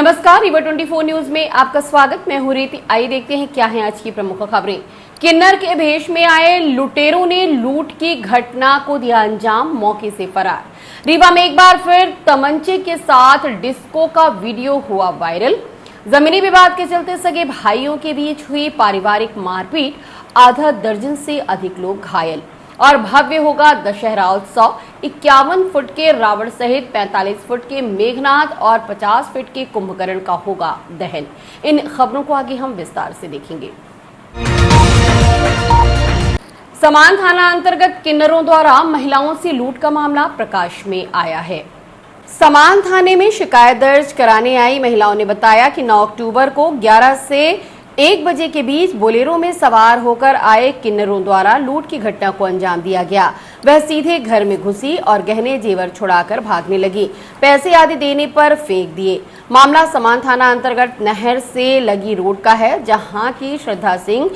नमस्कार, river 24 news में आपका स्वागत। मैं हूं रीति। आइए देखते हैं क्या हैं आज की प्रमुख खबरें। किन्नर के भेष में आए लुटेरों ने लूट की घटना को दिया अंजाम, मौके से फरार। रीवा में एक बार फिर तमंचे के साथ डिस्को का वीडियो हुआ वायरल। जमीनी विवाद के चलते सगे भाइयों के बीच हुई पारिवारिक मारपीट, आधा दर्जन से अधिक लोग घायल। और भव्य होगा दशहरा उत्सव। 51 फुट के रावण सहित 45 फुट के मेघनाथ और 50 फुट के कुंभकर्ण का होगा दहन। इन खबरों को आगे हम विस्तार से देखेंगे। समान थाना अंतर्गत किन्नरों द्वारा महिलाओं से लूट का मामला प्रकाश में आया है। समान थाने में शिकायत दर्ज कराने आई महिलाओं ने बताया कि 9 अक्टूबर को 11 से 1 बजे के बीच बोलेरो में सवार होकर आए किन्नरों द्वारा लूट की घटना को अंजाम दिया गया। वह सीधे घर में घुसी और गहने जेवर छुड़ाकर भागने लगी। पैसे आदि देने पर फेंक दिए। मामला समान थाना अंतर्गत नहर से लगी रोड का है, जहां की श्रद्धा सिंह,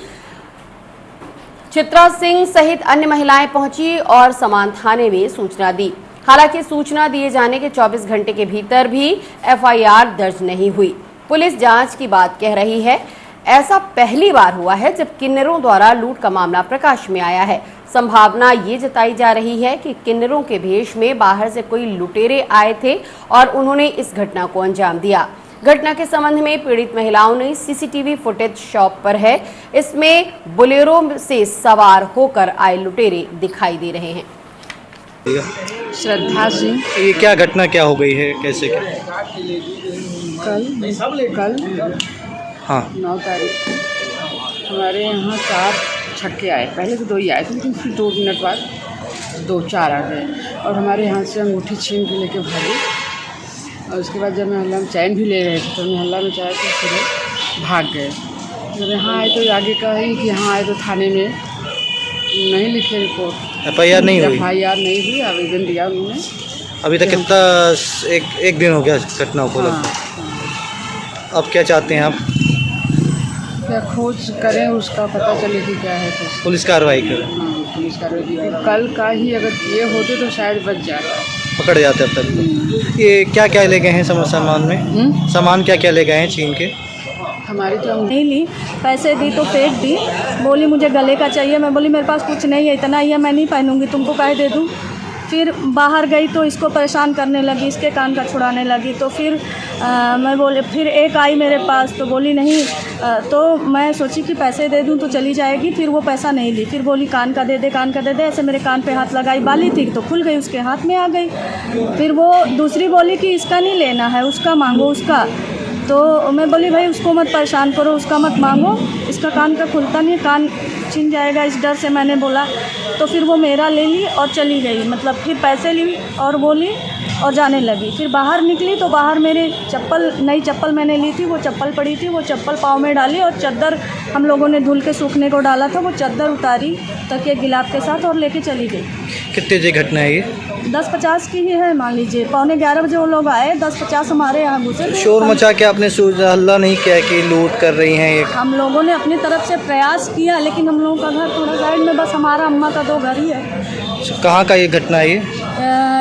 चित्रा सिंह सहित अन्य महिलाएं पहुंची और समान थाने में सूचना दी। हालांकि सूचना दिए जाने के 24 घंटे के भीतर भी एफआईआर दर्ज नहीं हुई। पुलिस जांच की बात कह रही है। ऐसा पहली बार हुआ है जब किन्नरों द्वारा लूट का मामला प्रकाश में आया है। संभावना ये जताई जा रही है कि किन्नरों के भेष में बाहर से कोई लुटेरे आए थे और उन्होंने इस घटना को अंजाम दिया। घटना के संबंध में पीड़ित महिलाओं ने सीसीटीवी फुटेज शॉप पर है। इसमें बोलेरो से सवार होकर आए लुटेरे दिखाई दे रहे हैं। श्रद्धा सिंह। ये क्या घटना क्या हो गई है, कैसे क्या? कल हाँ 9 तारीख हमारे यहाँ 4 छक्के आए। पहले तो 2 ही आए थे, लेकिन फिर 2 मिनट बाद 4 आ गए और हमारे यहाँ से अंगूठी छीन के लेके भागे। और उसके बाद जब मैं हल्ला में चैन भी ले रहे थे तो मैं हल्ला में चाहे तो फिर भाग गए। जब यहाँ आए तो आगे का ही कि यहाँ आए तो थाने में नहीं लिखे रिपोर्ट, एफआईआर नहीं हुई। एफआईआर नहीं हुई, आवेदन दिया उन्होंने। अभी तक कितना एक दिन हो गया घटना को? हाँ। अब क्या चाहते हैं आप? क्या खोज करें, उसका पता चले कि क्या है। तो पुलिस कार्रवाई करें। हाँ, पुलिस कार्रवाई। कल का ही अगर ये होते तो शायद बच जाता, पकड़ जाते अब तक। ये क्या क्या ले गए हैं सामान में? सामान क्या क्या ले गए हैं छीन के? हमारी तो नहीं ली, पैसे दी तो फेंक दी। बोली मुझे गले का चाहिए। मैं बोली मेरे पास कुछ नहीं है, इतना ही है, मैं नहीं पहनूंगी, तुमको काहे दे दूँ। फिर बाहर गई तो इसको परेशान करने लगी, इसके कान का छुड़ाने लगी। तो फिर मैं बोले, फिर एक आई मेरे पास तो बोली नहीं। तो मैं सोची कि पैसे दे दूं तो चली जाएगी। फिर वो पैसा नहीं ली। फिर बोली कान का दे दे, कान का दे दे। ऐसे मेरे कान पे हाथ लगाई, बाली थी तो खुल गई, उसके हाथ में आ गई। फिर वो दूसरी बोली कि इसका नहीं लेना है, उसका मांगो, उसका। तो मैं बोली भाई उसको मत परेशान करो, उसका मत मांगो, इसका कान का खुलता नहीं, कान छिन जाएगा, इस डर से मैंने बोला। तो फिर वो मेरा ले ली और चली गई। मतलब फिर पैसे ली और बोली और जाने लगी। फिर बाहर निकली तो बाहर मेरे नई चप्पल मैंने ली थी, वो चप्पल पड़ी थी, वो चप्पल पाँव में डाली और चादर हम लोगों ने धुल के सूखने को डाला था, वो चादर उतारी तकिए गिलाब के साथ और लेके चली गई। कितने बजे घटना है ये? 10:50 की ही है, मान लीजिए। 11:15 बजे वो लोग आए, 10:50 हमारे यहाँ घुसे। शोर मचा के आपने हल्ला नहीं किया कि लूट कर रही हैं ये? हम लोगों ने अपनी तरफ से प्रयास किया, लेकिन हम लोगों का घर थोड़ा साइड में, बस हमारा अम्मा का 2 घर ही है। कहाँ का ये घटना है ये?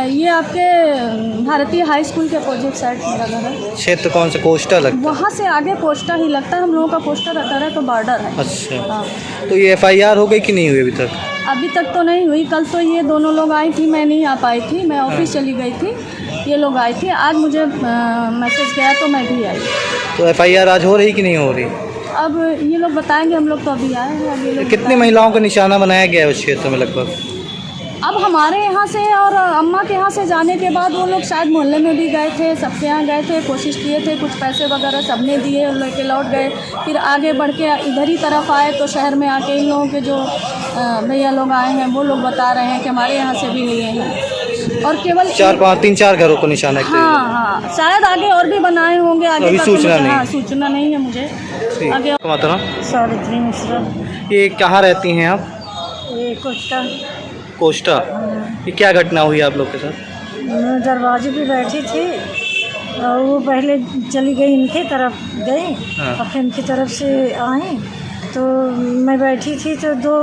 ये आपके भारतीय हाई स्कूल के अपोजिट साइड मेरा घर है। क्षेत्र कौन सा? कोस्टा लगता है? वहाँ से आगे कोस्टा ही लगता है। हम लोगों का कोस्टा रहता है तो बॉर्डर है। अच्छा। हाँ। तो ये एफआईआर हो गई कि नहीं हुई अभी तक? अभी तक तो नहीं हुई। कल तो ये दोनों लोग आई थी, मैं नहीं आ पाई थी, मैं ऑफिस चली गई थी। ये लोग आई थी। आज मुझे मैसेज गया तो मैं भी आई। तो एफआईआर आज हो रही कि नहीं हो रही? अब ये लोग बताएंगे, हम लोग तो अभी आए हैं। अब ये लोग कितनी महिलाओं का निशाना बनाया गया है उस क्षेत्र में लगभग? अब हमारे यहाँ से और अम्मा के यहाँ से जाने के बाद वो लोग शायद मोहल्ले में भी गए थे, सबके यहाँ गए थे, कोशिश किए थे, कुछ पैसे वगैरह सबने दिए और लेके लौट गए। फिर आगे बढ़ के इधर ही तरफ आए तो शहर में आके इन लोगों के जो भैया लोग आए हैं वो लोग बता रहे हैं कि हमारे यहाँ से भी लिए हैं। और केवल 3-4 घरों को निशाना किया। हाँ, शायद आगे और भी बनाए होंगे। आगे अभी का सूचना नहीं। हाँ, सूचना नहीं है मुझे आगे। सावित्री मिश्रा। ये कहाँ रहती हैं आप? ये कोस्टा। ये क्या घटना हुई आप लोग के साथ? मैं दरवाजे पे बैठी थी और वो पहले चली गई, इनके तरफ गई। हाँ। और फिर इनकी तरफ से आए तो मैं बैठी थी तो दो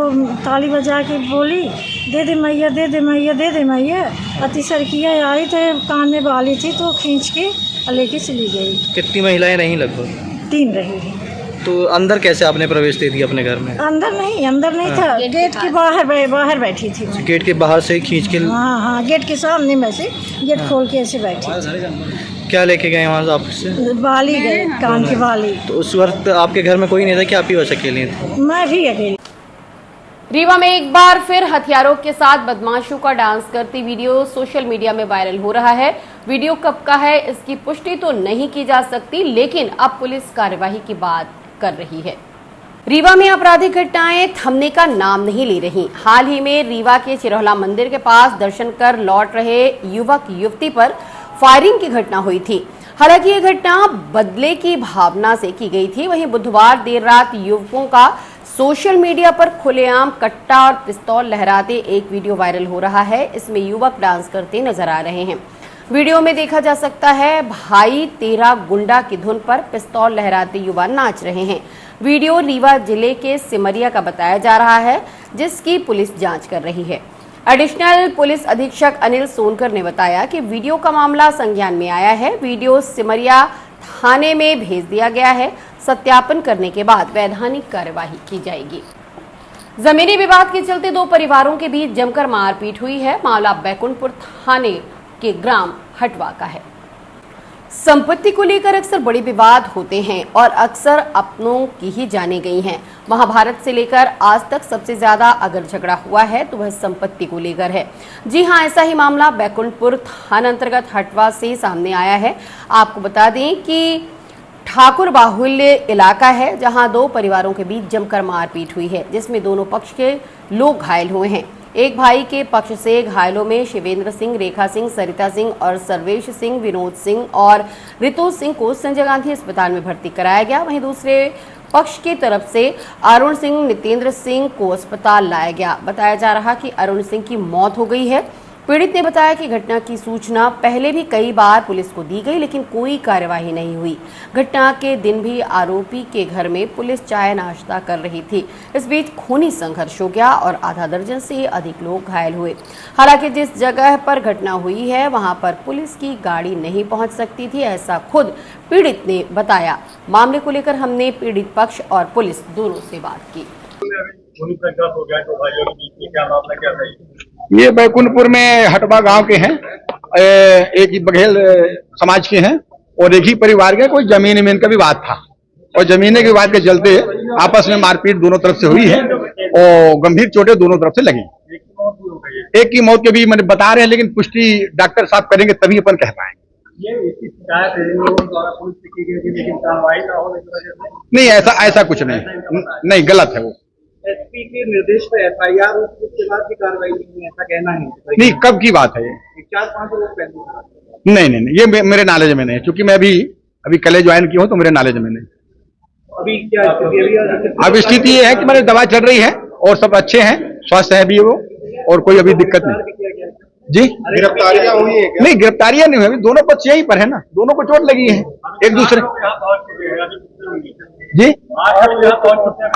ताली बजा के बोली, दे दे मैया, दे दे मैया, दे दे मैया। अति सरकिया आई तो कान में बाली थी तो खींच के लेके चली गई। कितनी महिलाएं रहीं लगभग? 3 रही थी। तो अंदर कैसे आपने प्रवेश दे दिया अपने घर में? अंदर नहीं था, गेट के बाहर बैठी थी मैं। गेट के बाहर से खींच के? हाँ, गेट के सामने में से गेट खोल के ऐसे बैठी थी। क्या लेके गए वहाँ से आपसे? बाली गए, कान की बाली। तो उस वक्त आपके घर में कोई नहीं था कि आप ही बस अकेले थे? मैं भी अकेली। रीवा में एक बार फिर हथियारों के साथ बदमाशों का डांस करती वीडियो सोशल मीडिया में वायरल हो रहा है। वीडियो कब का है इसकी पुष्टि तो नहीं की जा सकती, लेकिन अब पुलिस कार्यवाही की बात कर रही है। रीवा में आपराधिक घटनाएं थमने का नाम नहीं ले रही। हाल ही में रीवा के चिरौला मंदिर के पास दर्शन कर लौट रहे युवक युवती पर फायरिंग की घटना हुई थी। हालांकि ये घटना बदले की भावना से की गई थी। वहीं बुधवार देर रात युवकों का सोशल मीडिया पर खुलेआम कट्टा और पिस्तौल लहराते एक वीडियो वायरल हो रहा है। इसमें युवक डांस करते नजर आ रहे हैं। वीडियो में देखा जा सकता है भाई तेरा गुंडा की धुन पर पिस्तौल लहराते युवा नाच रहे हैं। वीडियो रीवा जिले के सिमरिया का बताया जा रहा है, जिसकी पुलिस जांच कर रही है। एडिशनल पुलिस अधीक्षक अनिल सोनकर ने बताया कि वीडियो का मामला संज्ञान में आया है। वीडियो सिमरिया थाने में भेज दिया गया है। सत्यापन करने के बाद वैधानिक कार्यवाही की जाएगी। जमीनी विवाद के चलते 2 परिवारों के बीच जमकर मारपीट हुई है। मामला बैकुंठपुर थाने के ग्राम हटवा का है। संपत्ति को लेकर अक्सर बड़े विवाद होते हैं और अक्सर अपनों की ही जाने गई हैं। महाभारत से लेकर आज तक सबसे ज्यादा अगर झगड़ा हुआ है तो वह संपत्ति को लेकर है। जी हां, ऐसा ही मामला बैकुंठपुर थाना अंतर्गत हटवा से सामने आया है। आपको बता दें कि ठाकुर बाहुल्य इलाका है, जहां 2 परिवारों के बीच जमकर मारपीट हुई है, जिसमें दोनों पक्ष के लोग घायल हुए हैं। एक भाई के पक्ष से घायलों में शिवेंद्र सिंह, रेखा सिंह, सरिता सिंह और सर्वेश सिंह, विनोद सिंह और रितु सिंह को संजय गांधी अस्पताल में भर्ती कराया गया। वहीं दूसरे पक्ष की तरफ से अरुण सिंह, नितेंद्र सिंह को अस्पताल लाया गया। बताया जा रहा कि अरुण सिंह की मौत हो गई है। पीड़ित ने बताया कि घटना की सूचना पहले भी कई बार पुलिस को दी गई, लेकिन कोई कार्यवाही नहीं हुई। घटना के दिन भी आरोपी के घर में पुलिस चाय नाश्ता कर रही थी। इस बीच खूनी संघर्ष हो गया और आधा दर्जन से अधिक लोग घायल हुए। हालांकि जिस जगह पर घटना हुई है वहां पर पुलिस की गाड़ी नहीं पहुंच सकती थी, ऐसा खुद पीड़ित ने बताया। मामले को लेकर हमने पीड़ित पक्ष और पुलिस दोनों से बात की। ये बैकुंठपुर में हटवा गांव के हैं, एक ही बघेल समाज के हैं और एक ही परिवार के। कोई जमीन का विवाद था और जमीन के विवाद के चलते आपस में मारपीट दोनों तरफ से हुई है और गंभीर चोटें दोनों तरफ से लगी। एक की मौत के भी मैंने बता रहे हैं, लेकिन पुष्टि डॉक्टर साहब करेंगे तभी अपन कह पाएंगे। नहीं, ऐसा कुछ नहीं, गलत है वो। एसपी के निर्देश पे एफआईआर उसके बाद भी कार्रवाई नहीं है, ऐसा कहना है। नहीं, कब की बात है ये? 4-5 लोग पहले। नहीं, ये मेरे नॉलेज में नहीं है, क्योंकि मैं अभी कल ज्वाइन की हूँ तो मेरे नॉलेज में नहीं। अभी क्या स्थिति? अब स्थिति ये है कि मेरी दवा चल रही है और सब अच्छे हैं, स्वस्थ है भी वो, और कोई अभी दिक्कत नहीं। जी, गिरफ्तारियां हुई है? नहीं, गिरफ्तारियां नहीं हुई, दोनों पक्ष यहीं पर है ना, दोनों को चोट लगी है एक दूसरे। जी,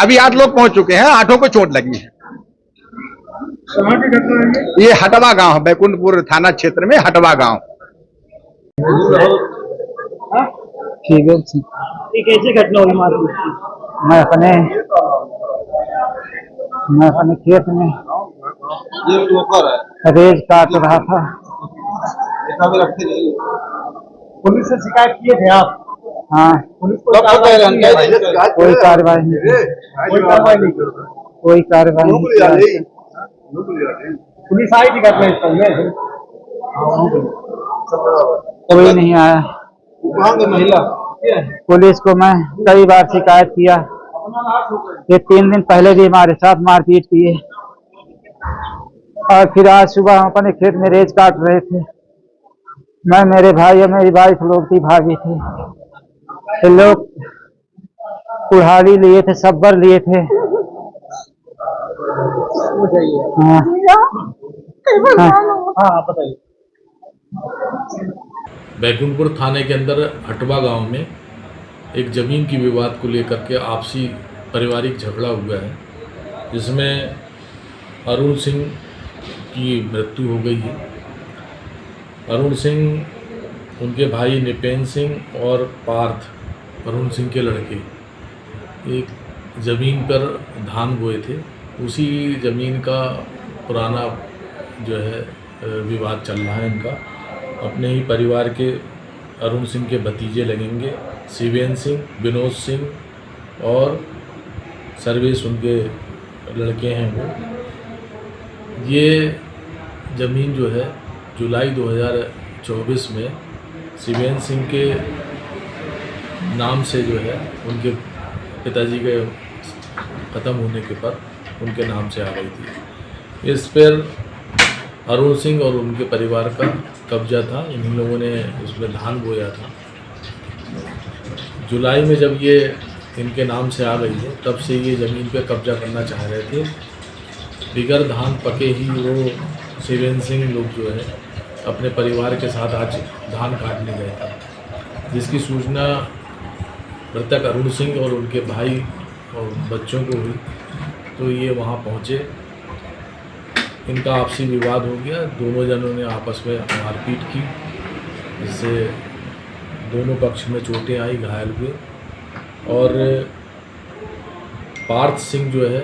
अभी 8 लोग पहुंच चुके हैं, 8 को चोट लगी है। ये हटवा गांव है, बैकुंठपुर थाना क्षेत्र में हटवा गांव। ठीक है। कैसे घटना हुई मारपीट की? मैं अपने खेत में रेज काट रहा था। पुलिस से शिकायत किए थे आप? हाँ। पुलिस को कोई कार्रवाई नहीं, कोई कार्रवाई नहीं। पुलिस आई थी घटनास्थल में? कोई नहीं आया। महिला पुलिस को मैं कई बार शिकायत किया। ये 3 दिन पहले भी हमारे साथ मारपीट किए और फिर आज सुबह हम अपने खेत में रेज काट रहे थे। मैं, मेरे भाई और मेरी वाइफ लोग थी, भाभी थी। ये लोग कुल्हाड़ी लिए थे, सब्बर लिए थे। हाँ, बताइए। बैकुंठपुर थाने के अंदर हटवा गांव में एक ज़मीन की विवाद को लेकर के आपसी पारिवारिक झगड़ा हुआ है, जिसमें अरुण सिंह की मृत्यु हो गई है। अरुण सिंह, उनके भाई निपेन सिंह और पार्थ, अरुण सिंह के लड़के, एक ज़मीन पर धान बोए थे। उसी ज़मीन का पुराना जो है विवाद चल रहा है इनका। अपने ही परिवार के अरुण सिंह के भतीजे लगेंगे, शिवेन सिंह, विनोद सिंह और सर्वेश उनके लड़के हैं वो। ये ज़मीन जो है जुलाई 2024 में शिवेन सिंह के नाम से जो है उनके पिताजी के ख़त्म होने के पर उनके नाम से आ गई थी। इस पर अरुण सिंह और उनके परिवार का कब्जा था। इन लोगों ने उसमें धान बोया था। जुलाई में जब ये इनके नाम से आ गई है, तब से ये ज़मीन पे कब्जा करना चाह रहे थे। बिगर धान पके ही वो शिवेन सिंह लोग जो है अपने परिवार के साथ आज धान काटने गए थे, जिसकी सूचना मृतक अरुण सिंह और उनके भाई और बच्चों को हुई। तो ये वहाँ पहुँचे, इनका आपसी विवाद हो गया। दोनों जनों ने आपस में मारपीट की, जिससे दोनों पक्ष में चोटें आई, घायल हुए। और पार्थ सिंह जो है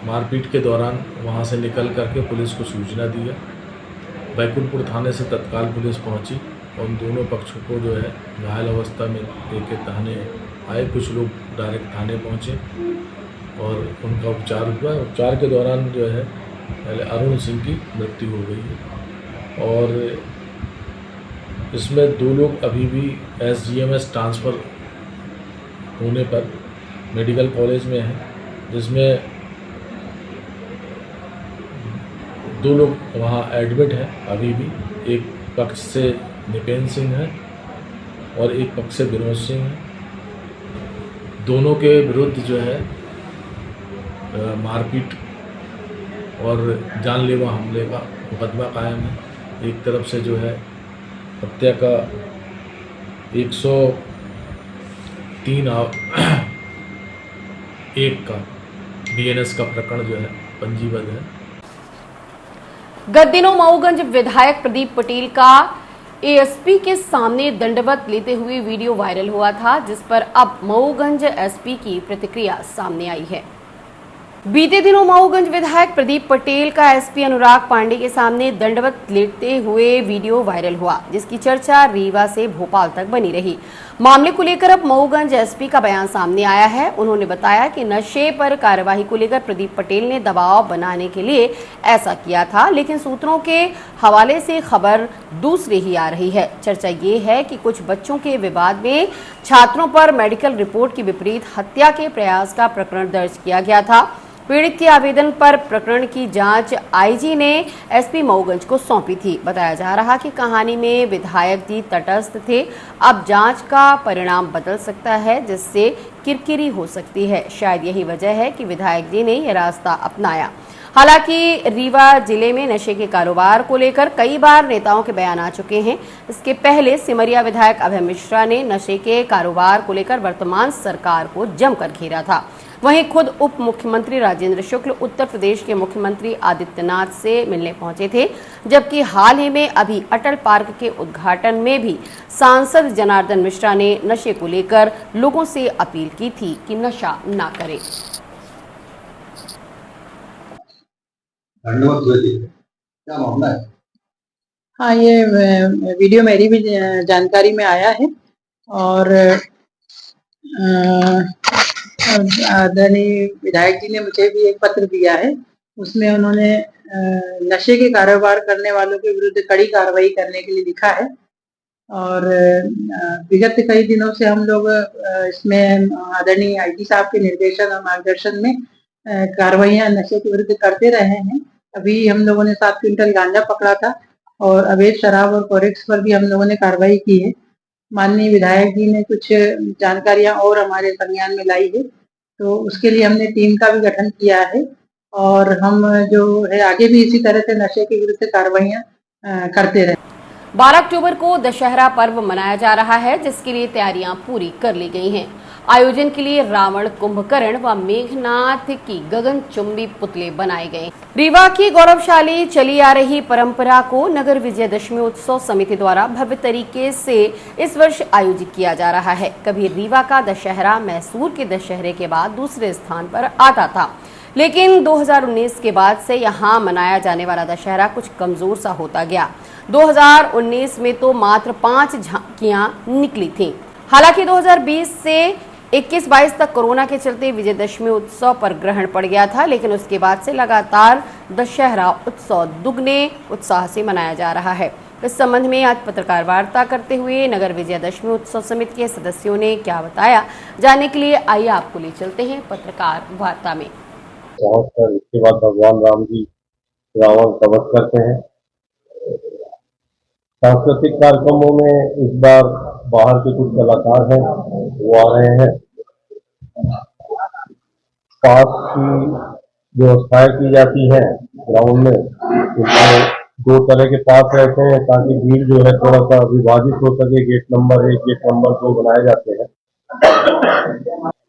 मारपीट के दौरान वहाँ से निकल करके पुलिस को सूचना दिया। बैकुंठपुर थाने से तत्काल पुलिस पहुँची और उन दोनों पक्षों को जो है घायल अवस्था में लेके थाने आए। कुछ लोग डायरेक्ट थाने पहुँचे और उनका उपचार हुआ। उपचार के दौरान जो है पहले अरुण सिंह की मृत्यु हो गई है और इसमें 2 लोग अभी भी SGMS ट्रांसफ़र होने पर मेडिकल कॉलेज में हैं, जिसमें 2 लोग वहाँ एडमिट हैं अभी भी। एक पक्ष से निपेन सिंह है और एक पक्ष से विनोद सिंह है। दोनों के विरुद्ध जो है मारपीट और जानलेवा हमले का मुकदमा कायम है। एक तरफ से जो है हत्या का 103(1) का BNS का प्रकरण जो है पंजीबद्ध है। गत दिनों मऊगंज विधायक प्रदीप पटेल का ASP के सामने दंडवत लेते हुए वीडियो वायरल हुआ था, जिस पर अब मऊगंज SP की प्रतिक्रिया सामने आई है। बीते दिनों मऊगंज विधायक प्रदीप पटेल का SP अनुराग पांडे के सामने दंडवत लेते हुए वीडियो वायरल हुआ, जिसकी चर्चा रीवा से भोपाल तक बनी रही। मामले को लेकर अब मऊगंज SP का बयान सामने आया है। उन्होंने बताया कि नशे पर कार्रवाई को लेकर प्रदीप पटेल ने दबाव बनाने के लिए ऐसा किया था, लेकिन सूत्रों के हवाले से खबर दूसरी ही आ रही है। चर्चा ये है कि कुछ बच्चों के विवाद में छात्रों पर मेडिकल रिपोर्ट के विपरीत हत्या के प्रयास का प्रकरण दर्ज किया गया था। पीड़ित के आवेदन पर प्रकरण की जांच IG ने SP मऊगंज को सौंपी थी। बताया जा रहा कि कहानी में विधायक जी तटस्थ थे। अब जांच का परिणाम बदल सकता है, जिससे किरकिरी हो सकती है। शायद यही वजह है कि विधायक जी ने यह रास्ता अपनाया। हालांकि रीवा जिले में नशे के कारोबार को लेकर कई बार नेताओं के बयान आ चुके हैं। इसके पहले सिमरिया विधायक अभय मिश्रा ने नशे के कारोबार को लेकर वर्तमान सरकार को जमकर घेरा था। वहीं खुद उप मुख्यमंत्री राजेंद्र शुक्ल उत्तर प्रदेश के मुख्यमंत्री आदित्यनाथ से मिलने पहुंचे थे, जबकि हाल ही में अभी अटल पार्क के उद्घाटन में भी सांसद जनार्दन मिश्रा ने नशे को लेकर लोगों से अपील की थी कि नशा ना करें। क्या मामला है? हाँ, ये वीडियो मेरी भी जानकारी में आया है और आदरणीय विधायक जी ने मुझे भी एक पत्र दिया है। उसमें उन्होंने नशे के कारोबार करने वालों के विरुद्ध कड़ी कार्रवाई करने के लिए लिखा है और विगत कई दिनों से हम लोग इसमें आदरणीय IG साहब के निर्देशन और मार्गदर्शन में कार्रवाइयां नशे के विरुद्ध करते रहे हैं। अभी हम लोगों ने 7 क्विंटल गांजा पकड़ा था और अवैध शराब और कोरेक्स पर भी हम लोगों ने कार्रवाई की है। माननीय विधायक जी ने कुछ जानकारियां और हमारे संज्ञान में लाई है, तो उसके लिए हमने टीम का भी गठन किया है और हम जो है आगे भी इसी तरह से नशे के विरुद्ध कार्रवाइयां करते रहे। 12 अक्टूबर को दशहरा पर्व मनाया जा रहा है, जिसके लिए तैयारियां पूरी कर ली गई हैं। आयोजन के लिए रावण, कुंभकर्ण व मेघनाथ की गगनचुंबी पुतले बनाए गए। रीवा की गौरवशाली चली आ रही परंपरा को नगर विजयदशमी उत्सव समिति द्वारा भव्य तरीके से इस वर्ष आयोजित किया जा रहा है। कभी रीवा का दशहरा मैसूर के दशहरे के बाद दूसरे स्थान पर आता था, लेकिन 2019 के बाद से यहाँ मनाया जाने वाला दशहरा कुछ कमजोर सा होता गया। 2019 में तो मात्र 5 झांकियां निकली थीं। हालांकि 2020 से 21-22 तक कोरोना के चलते विजयदशमी उत्सव पर ग्रहण पड़ गया था, लेकिन उसके बाद से लगातार दशहरा उत्सव दुगने उत्साह से मनाया जा रहा है। इस संबंध में आज पत्रकार वार्ता करते हुए नगर विजयदशमी उत्सव समिति के सदस्यों ने क्या बताया, जानने के लिए आइए आपको ले चलते हैं पत्रकार वार्ता में। इसके बाद भगवान राम जी रावण का वध करते हैं। सांस्कृतिक कार्यक्रमों में इस बार बाहर के कुछ कलाकार हैं, वो आ रहे हैं। पास की व्यवस्थाएं की जाती है ग्राउंड में, इसमें 2 तरह के पास रहते हैं ताकि भीड़ जो है थोड़ा सा विभाजित हो सके। गेट नंबर 1, गेट नंबर 2 बनाए जाते हैं।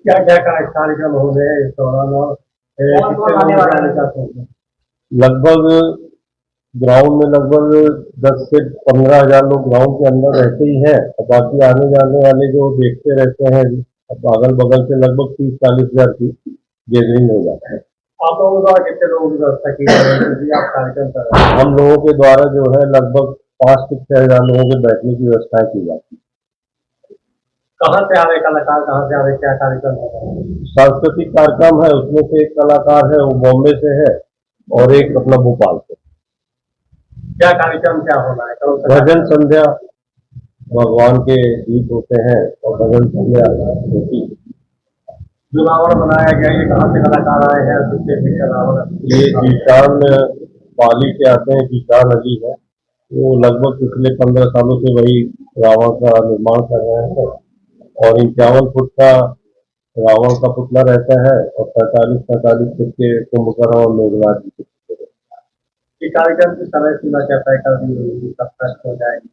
क्या क्या कार्यक्रम हो रहे हैं इस दौरान? लगभग ग्राउंड में लगभग 10 से 15 हजार लोग ग्राउंड के अंदर रहते ही हैं, और बाकी आने जाने वाले जो देखते रहते हैं अगल बगल से लगभग 30-40 हजार की गैदरिंग हो जाती है। आप लोगों द्वारा कितने लोगों की व्यवस्था की है? आप कार्यक्रम कर रहे हैं। हम लोगों के द्वारा जो है लगभग 5 से 6 हजार लोगों के बैठने की व्यवस्था की जाती है। कहाँ से आ रहे कलाकार, कहाँ से आ रहे, क्या कार्यक्रम है? सांस्कृतिक कार्यक्रम है, उसमें से एक कलाकार है वो बॉम्बे से है और एक अपना भोपाल से। क्या कार्यक्रम क्या होना है? भजन संध्या, भगवान के गीत होते हैं और भजन संध्या होती है। जो रावण बनाया गया ये कहाँ से कलाकार आए हैं? रावण ये कीटान पाली से आते हैं, कीटान नदी है, वो लगभग पिछले 15 सालों से वही रावण का निर्माण कर रहे हैं। और 51 फुट का रावण का पुतला रहता है और 45-45 फुट के कुंभकर्ण और मेघनाथ जी के कार्यक्रम की समय सीमा क्या तय कर दी गई? कब तक हो जाएगी?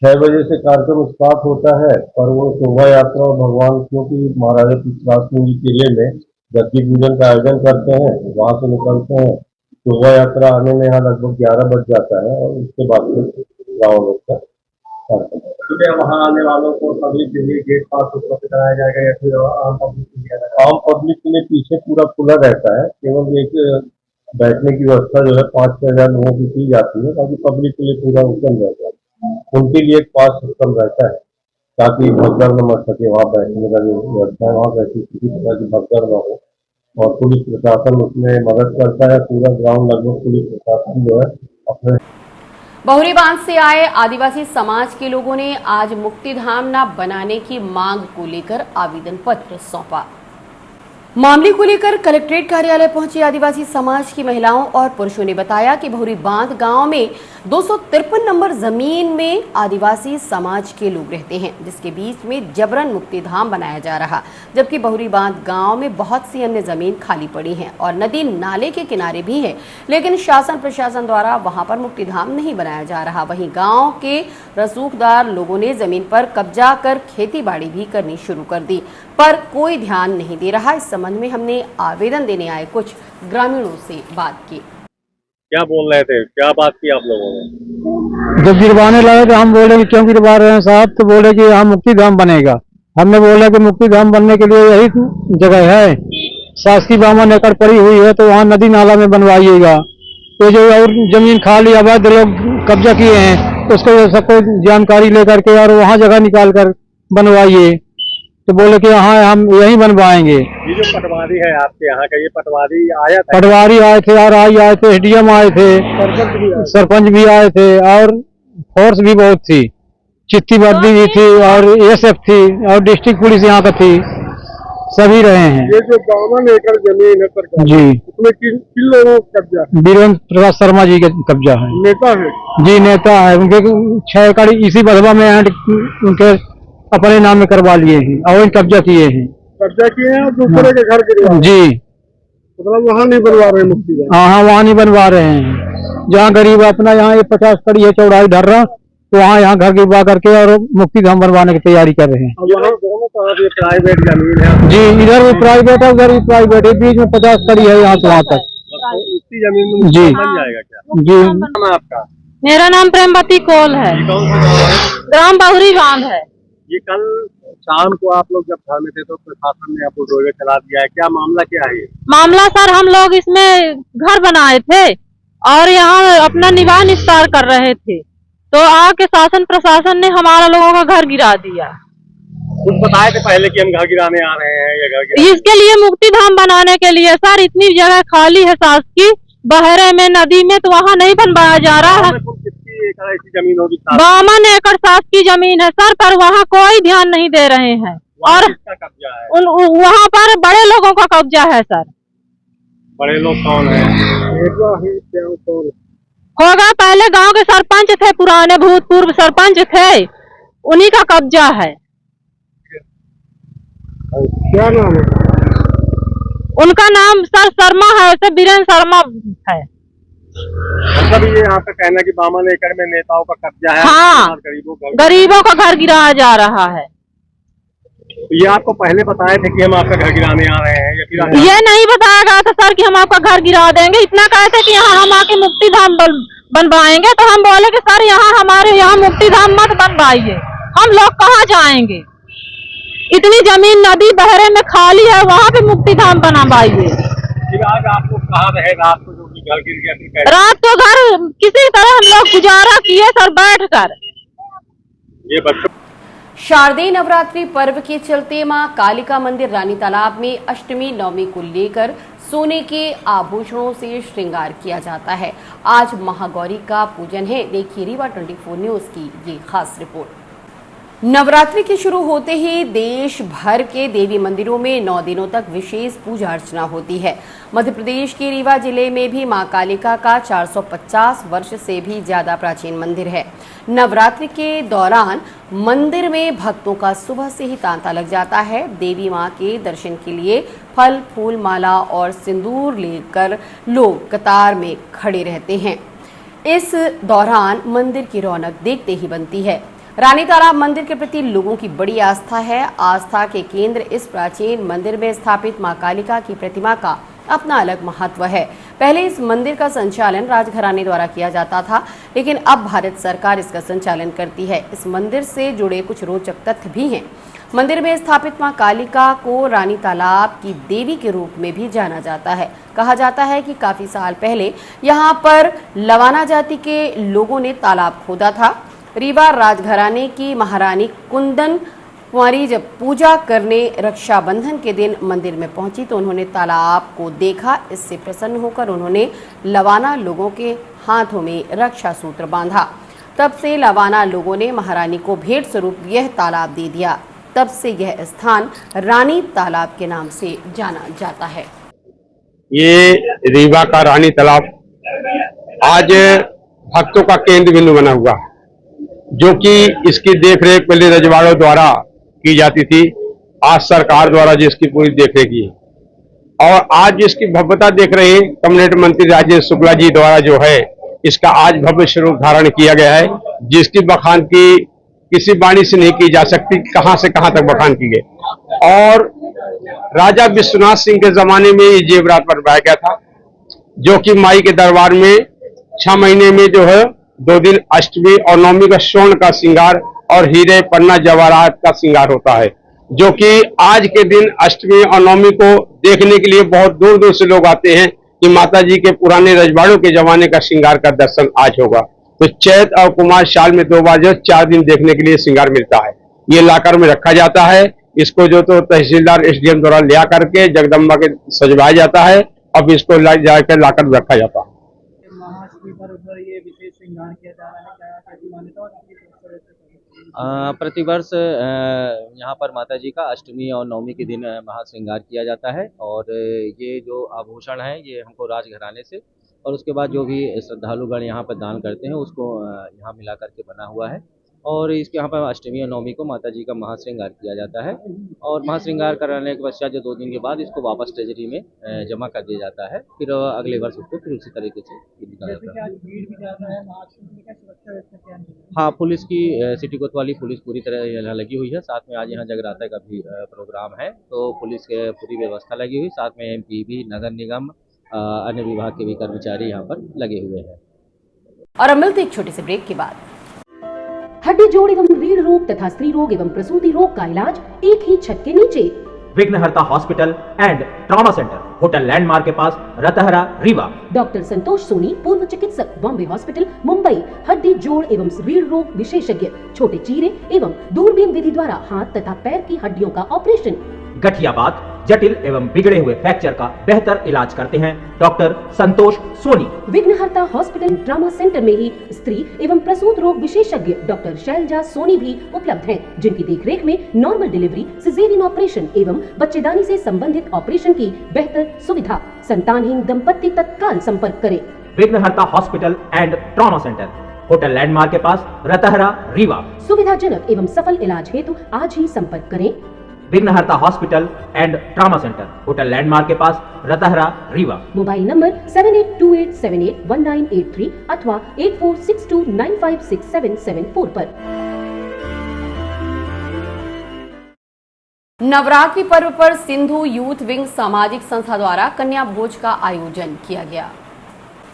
6 बजे से कार्यक्रम स्टार्ट होता है, पर वो शोभा यात्रा और भगवान क्योंकि महाराजा पृथ्वीराज सिंह जी किले में गद्दी पूजन का आयोजन करते हैं, वहां से निकलते हैं। शोभा यात्रा आने में यहाँ लगभग 11 बज जाता है और उसके बाद रावण का सुबह वहाँ आने वालों को पब्लिक के लिए गेट पास उपलब्ध कराया जाएगा या फिर आम पब्लिक के लिए? आम पब्लिक के लिए पीछे पूरा खुला रहता है, केवल एक बैठने की व्यवस्था जो है 5-6 हजार लोगों की जाती है, ताकि पब्लिक के लिए पूरा ओपन रहता है। उनके लिए एक पास सिस्टम रहता है ताकि भगदड़ न मच सके, वहाँ बैठने का जो व्यवस्था है वहाँ बैठी किसी प्रकार की भगदड़ न हो, और पुलिस प्रशासन उसमें मदद करता है। पूरा ग्राउंड लगभग पुलिस प्रशासन जो है अपने। बहुरी बांध से आए आदिवासी समाज के लोगों ने आज मुक्तिधाम न बनाने की मांग को लेकर आवेदन पत्र सौंपा। मामले को लेकर कलेक्ट्रेट कार्यालय पहुंची आदिवासी समाज की महिलाओं और पुरुषों ने बताया कि बहुरी बांध गांव में 253 नंबर जमीन में आदिवासी समाज के लोग रहते हैं, जिसके बीच में जबरन मुक्तिधाम बनाया जा रहा, जबकि बहुरी बांध गांव में बहुत सी अन्य जमीन खाली पड़ी है और नदी नाले के किनारे भी है, लेकिन शासन प्रशासन द्वारा वहां पर मुक्तिधाम नहीं बनाया जा रहा। वहीं गाँव के रसूखदार लोगों ने जमीन पर कब्जा कर खेती बाड़ी भी करनी शुरू कर दी, पर कोई ध्यान नहीं दे रहा। इस संबंध में हमने आवेदन देने आए कुछ ग्रामीणों से बात की। क्या बोल रहे थे, क्या बात की आप लोगों ने? जब गिरवाने लगे तो हम बोले कि क्यों गिरवा रहे हैं साहब, तो बोले कि यहाँ मुक्तिधाम बनेगा। हमने बोला कि मुक्तिधाम बनने के लिए यही जगह है, शासकीय 52 एकड़ पड़ी हुई है, तो वहाँ नदी नाला में बनवाइएगा। तो जो और जमीन खाली अवैध लोग कब्जा किए हैं उसको सबको जानकारी लेकर के और वहाँ जगह निकाल कर बनवाइए। तो बोले कि हाँ हम यहीं बनवाएंगे। ये जो पटवारी है आपके यहाँ का, ये पटवारी आया था? पटवारी आए थे, RI आए थे, SDM आए थे, सरपंच भी आए थे और फोर्स भी बहुत थी, चिट्ठी वर्दी भी थी और ASF थी और डिस्ट्रिक्ट पुलिस यहाँ का थी, सभी रहे हैं। ये जो 52 एकड़ जमीन है सरकार जी, उसमें किन लोगों का कब्जा है? वीरेंद्र प्रसाद शर्मा जी का कब्जा है। नेता है जी, नेता है। उनके 6 एकड़ इसी बधवा में उनके अपने नाम में करवा लिए हैं और कब्जा किए हैं। कब्जा किए हैं और दूसरे के घर गिरवा जी, मतलब वहाँ नहीं बनवा रहे मुक्ति? हाँ, वहाँ नहीं बनवा रहे हैं। जहाँ गरीब अपना यहाँ 50 कड़ी है चौड़ाई ढर्रा, तो वहाँ यहाँ घर गिरवा करके और मुक्ति धाम बनवाने की तैयारी कर रहे हैं। प्राइवेट जमीन है जी, इधर भी प्राइवेट है, उधर भी प्राइवेट है, बीच में 50 कड़ी है यहाँ से वहाँ तक। इसी जमीन में जी बन जाएगा क्या? जी। नाम है आपका? मेरा नाम प्रेमवती कौल है, ये कौन सा गाँव है? ग्राम बहुरी बांध है। ये कल शाम को आप लोग जब घर में थे तो प्रशासन ने आपको डोजे चला दिया है, क्या मामला क्या है ये? मामला सर, हम लोग इसमें घर बनाए थे और यहाँ अपना निवाह निस्तार कर रहे थे, तो आके शासन प्रशासन ने हमारा लोगों का घर गिरा दिया। कुछ बताए थे पहले कि हम घर गिराने आ रहे हैं या घर गिराने? इसके लिए मुक्ति धाम बनाने के लिए सर, इतनी जगह खाली है शासकीय बहरे में, नदी में, तो वहाँ नहीं बनवाया जा रहा है। कितनी एकड़ ऐसी जमीन होगी? 52 एकड़ शासकीय जमीन है सर, पर वहाँ कोई ध्यान नहीं दे रहे हैं और किसका कब्जा है? वहाँ पर बड़े लोगों का कब्जा है सर। बड़े लोग कौन है? होगा, पहले गांव के सरपंच थे, पुराने भूतपूर्व सरपंच थे, उन्हीं का कब्जा है। क्या नाम है? उनका नाम सर शर्मा है, उसे बीरेन शर्मा है। मतलब ये आपका कहना है कि 52 एकड़ में नेताओं का कब्जा है? हाँ, गरीबों का घर गिराया जा रहा है। ये आपको पहले बताए थे कि हम आपका घर गिराने आ रहे हैं या फिर ये नहीं बताया गया था सर कि हम आपका घर गिरा देंगे, इतना कहते कि यहाँ हम आके मुक्ति धाम बनवाएंगे, तो हम बोले कि सर यहाँ हमारे यहाँ मुक्ति धाम मत बनवाइए, हम लोग कहाँ जाएंगे, इतनी जमीन नदी बहरे में खाली है, वहाँ पे मुक्ति धाम बनवाइए। फिर आज आपको कहाँ रहे रात को जो घर गिर गया? फिर रात को घर किसी तरह हम लोग गुजारा किए सर बैठ कर। ये बच्चों शारदीय नवरात्रि पर्व के चलते मां कालिका मंदिर रानी तालाब में अष्टमी नवमी को लेकर सोने के आभूषणों से श्रृंगार किया जाता है। आज महागौरी का पूजन है। देखिए रीवा 24 न्यूज की ये खास रिपोर्ट। नवरात्रि के शुरू होते ही देश भर के देवी मंदिरों में 9 दिनों तक विशेष पूजा अर्चना होती है। मध्य प्रदेश के रीवा जिले में भी मां कालिका का 450 वर्ष से भी ज्यादा प्राचीन मंदिर है। नवरात्रि के दौरान मंदिर में भक्तों का सुबह से ही तांता लग जाता है। देवी मां के दर्शन के लिए फल, फूल, माला और सिंदूर लेकर लोग कतार में खड़े रहते हैं। इस दौरान मंदिर की रौनक देखते ही बनती है। रानी तालाब मंदिर के प्रति लोगों की बड़ी आस्था है। आस्था के केंद्र इस प्राचीन मंदिर में स्थापित मां कालिका की प्रतिमा का अपना अलग महत्व है। पहले इस मंदिर का संचालन राजघराने द्वारा किया जाता था, लेकिन अब भारत सरकार इसका संचालन करती है। इस मंदिर से जुड़े कुछ रोचक तथ्य भी हैं। मंदिर में स्थापित मां कालिका को रानी तालाब की देवी के रूप में भी जाना जाता है। कहा जाता है कि काफी साल पहले यहाँ पर लवाना जाति के लोगों ने तालाब खोदा था। रीवा राजघराने की महारानी कुंदन कुंवारी जब पूजा करने रक्षाबंधन के दिन मंदिर में पहुंची तो उन्होंने तालाब को देखा। इससे प्रसन्न होकर उन्होंने लवाना लोगों के हाथों में रक्षा सूत्र बांधा। तब से लवाना लोगों ने महारानी को भेंट स्वरूप यह तालाब दे दिया। तब से यह स्थान रानी तालाब के नाम से जाना जाता है। ये रीवा का रानी तालाब आज भक्तों का केंद्र बिंदु बना हुआ है, जो कि इसकी देखरेख पहले रजवाड़ों द्वारा की जाती थी। आज सरकार द्वारा जिसकी पूरी देखरेख की और आज जिसकी भव्यता देख रहे हैं कैबिनेट मंत्री राजेश शुक्ला जी द्वारा जो है इसका आज भव्य स्वरूप धारण किया गया है, जिसकी बखान की किसी वाणी से नहीं की जा सकती। कहां से कहां तक बखान की गई। और राजा विश्वनाथ सिंह के जमाने में ये जेवरात बनवाया गया था, जो कि माई के दरबार में 6 महीने में जो है 2 दिन अष्टमी और नवमी का स्वर्ण का श्रृंगार और हीरे पन्ना जवाहरात का श्रृंगार होता है, जो कि आज के दिन अष्टमी और नवमी को देखने के लिए बहुत दूर दूर से लोग आते हैं कि माता जी के पुराने रजवाड़ों के जमाने का श्रृंगार का दर्शन आज होगा। तो चैत और कुमार साल में 2 बार जो 4 दिन देखने के लिए श्रृंगार मिलता है। ये लाकर में रखा जाता है। इसको जो तो तहसीलदार SDM द्वारा लिया करके जगदम्बा के सजवाया जाता है, अब इसको जाकर लाकर रखा जाता है। ये विशेष श्रृंगार किया जा रहा है, क्या कैसी मान्यता और प्रतिवर्ष यहाँ पर माता जी का अष्टमी और नवमी के दिन महाश्रृंगार किया जाता है और ये जो आभूषण है ये हमको राजघराने से और उसके बाद जो भी श्रद्धालुगण यहाँ पर दान करते हैं उसको यहाँ मिला करके बना हुआ है और इसके यहाँ पर अष्टमी और नवमी को माता जी का महाश्रृंगार किया जाता है और महाश्रृंगार कराने के पश्चात जो 2 दिन के बाद इसको वापस ट्रेजरी में जमा कर दिया जाता है। फिर अगले वर्ष उसको फिर उसी तरीके से निकाला जाता है। हाँ, पुलिस की सिटी कोतवाली पुलिस पूरी तरह यहाँ लगी हुई है। साथ में आज यहाँ जगराता का भी प्रोग्राम है, तो पुलिस के पूरी व्यवस्था लगी हुई। साथ में एमपीबी, नगर निगम, अन्य विभाग के भी कर्मचारी यहाँ पर लगे हुए हैं। और अब मिलते एक छोटे से ब्रेक के बाद। हड्डी जोड़ एवं रीढ़ रोग तथा स्त्री रोग एवं प्रसूति रोग का इलाज एक ही छत के नीचे। विघ्नहर्ता hospital and trauma centre, hotel landmark के पास, रतहरा, रीवा। डॉक्टर संतोष सोनी, पूर्व चिकित्सक, बॉम्बे हॉस्पिटल, मुंबई। हड्डी जोड़ एवं रीढ़ रोग विशेषज्ञ, छोटे चीरे एवं दूरबीन विधि द्वारा हाथ तथा पैर की हड्डियों का ऑपरेशन। गठियाबात, जटिल एवं बिगड़े हुए फ्रैक्चर का बेहतर इलाज करते हैं डॉक्टर संतोष सोनी। विघ्नहर्ता हॉस्पिटल ट्रॉमा सेंटर में ही स्त्री एवं प्रसूत रोग विशेषज्ञ डॉक्टर शैलजा सोनी भी उपलब्ध हैं, जिनकी देखरेख में नॉर्मल डिलीवरी, सिजेरियन ऑपरेशन एवं बच्चेदानी से संबंधित ऑपरेशन की बेहतर सुविधा। संतानहीन दंपत्ति तत्काल संपर्क करें। विघ्नहर्ता hospital and trauma centre, hotel landmark के पास, रतहरा, रीवा। सुविधाजनक एवं सफल इलाज हेतु आज ही संपर्क करें। विघ्नहर्ता hospital and trauma centre, hotel landmark के पास, रतहरा, रीवा। मोबाइल नंबर 7828781983 अथवा 8462956774 पर। नवरात्रि पर्व पर सिंधु यूथ विंग सामाजिक संस्था द्वारा कन्या भोज का आयोजन किया गया।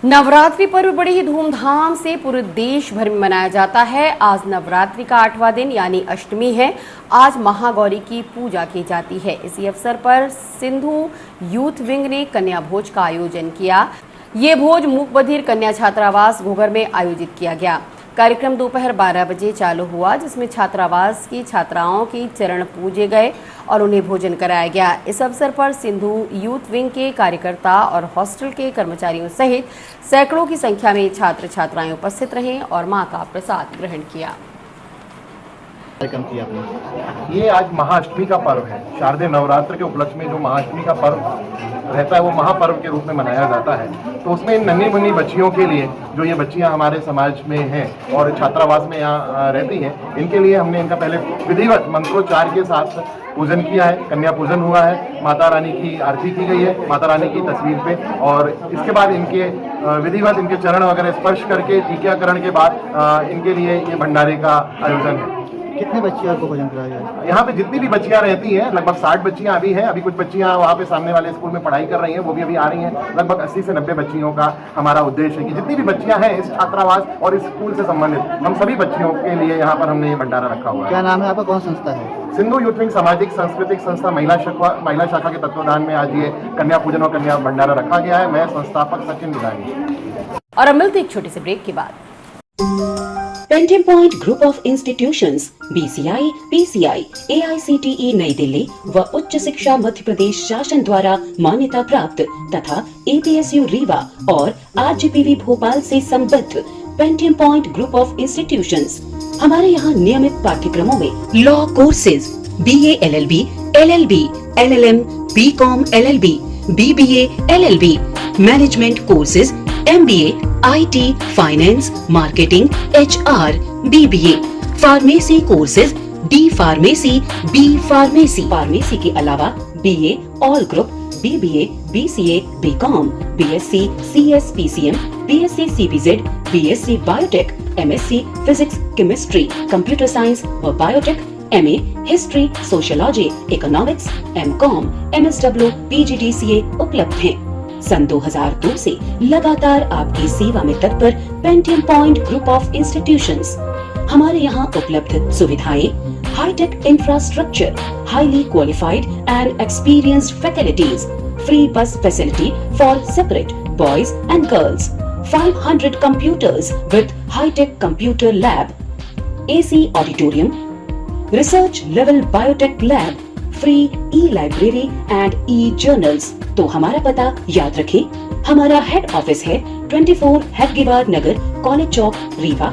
नवरात्रि पर्व बड़ी ही धूमधाम से पूरे देश भर में मनाया जाता है। आज नवरात्रि का 8वां दिन यानी अष्टमी है। आज महागौरी की पूजा की जाती है। इसी अवसर पर सिंधु यूथ विंग ने कन्या भोज का आयोजन किया। ये भोज मूक बधिर कन्या छात्रावास घोघर में आयोजित किया गया। कार्यक्रम दोपहर 12 बजे चालू हुआ, जिसमें छात्रावास की छात्राओं की चरण पूजे गए और उन्हें भोजन कराया गया। इस अवसर पर सिंधु यूथ विंग के कार्यकर्ता और हॉस्टल के कर्मचारियों सहित सैकड़ों की संख्या में छात्र छात्राएं उपस्थित रहे और मां का प्रसाद ग्रहण किया। कार्यक्रम किया आपने। ये आज महाअष्टमी का पर्व है। शारदीय नवरात्र के उपलक्ष्य में जो महाअष्टमी का पर्व रहता है वो महापर्व के रूप में मनाया जाता है। तो उसमें इन नन्ही मुन्नी बच्चियों के लिए, जो ये बच्चियां हमारे समाज में हैं और छात्रावास में यहाँ रहती हैं, इनके लिए हमने इनका पहले विधिवत मंत्रोच्चार के साथ पूजन किया है। कन्या पूजन हुआ है, माता रानी की आरती की गई है माता रानी की तस्वीर पे, और इसके बाद इनके विधिवत इनके चरण वगैरह स्पर्श करके टीकाकरण के बाद इनके लिए ये भंडारे का आयोजन है। कितने बच्चियों को भोजन कराया जाए? यहाँ पे जितनी भी बच्चियाँ रहती हैं, लगभग 60 बच्चियाँ अभी हैं। अभी कुछ बच्चियाँ वहाँ पे सामने वाले स्कूल में पढ़ाई कर रही हैं, वो भी अभी आ रही हैं। लगभग 80 से 90 बच्चियों का हमारा उद्देश्य है कि जितनी भी बच्चियाँ हैं इस छात्रावास और इस स्कूल से संबंधित, हम सभी बच्चियों के लिए यहाँ पर हमने ये भंडारा रखा हुआ है। क्या नाम है आपका, कौन संस्था है? सिंधु यूथ विंग सामाजिक सांस्कृतिक संस्था महिला शाखा के तत्वाधान में आज ये कन्या पूजन और कन्या भंडारा रखा गया है। मैं संस्थापक सचिन दुधानी। और अब मिलते एक छोटे से ब्रेक के बाद। Pentium point group of institutions BCI, PCI, AICTE नई दिल्ली व उच्च शिक्षा मध्य प्रदेश शासन द्वारा मान्यता प्राप्त तथा APSU रीवा और RGPV भोपाल से संबद्ध Pentium point group of institutions. हमारे यहाँ नियमित पाठ्यक्रमों में law courses BA LLB, LLB, LLM, BCom LLB, BBA LLB, management courses MBA, IT, finance, marketing, HR, BBA, pharmacy courses D pharmacy, B pharmacy, pharmacy के अलावा BA all group, BBA, BCA, BCom, BSc, CS, PCM, BSc, CBZ, BSc biotech, MSc physics, chemistry, computer science और biotech, MA history, sociology, economics, MCom, MSW, PGDCA उपलब्ध हैं। सन 2002 से लगातार आपकी सेवा में तत्पर Pentium point group of institutions. हमारे यहाँ उपलब्ध सुविधाएं, high tech infrastructure, highly qualified and experienced faculties, free bus facility for separate boys and girls, 500 computers with high-tech computer lab, AC auditorium, research level biotech lab, free e-library and e-journals। तो हमारा पता याद रखें, हमारा हेड ऑफिस है 24 हेडगेवार नगर, college चौक, रीवा।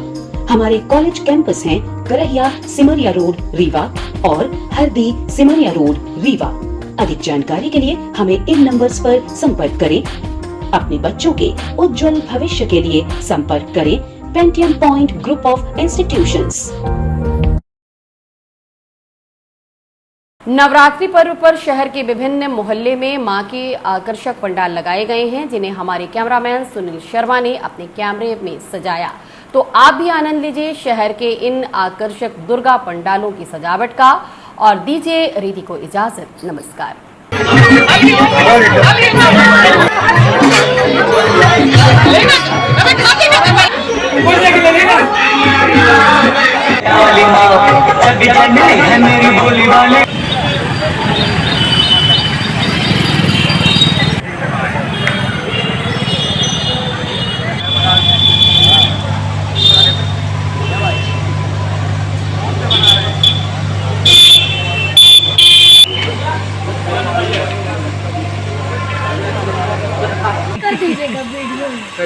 हमारे college campus हैं Karahiya Simaria road, Rewa और हरदी सिमरिया रोड, रीवा। अधिक जानकारी के लिए हमें इन नंबर्स पर संपर्क करें। अपने बच्चों के उज्जवल भविष्य के लिए संपर्क करें Pentium point group of institutions. Navratri पर्व पर शहर के विभिन्न मोहल्ले में मां के आकर्षक पंडाल लगाए गए हैं, जिन्हें हमारे कैमरामैन सुनील शर्मा ने अपने कैमरे में सजाया। तो आप भी आनंद लीजिए शहर के इन आकर्षक दुर्गा पंडालों की सजावट का और दीजिए रीति को इजाजत। नमस्कार।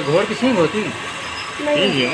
घोर की सिंह होती नहीं।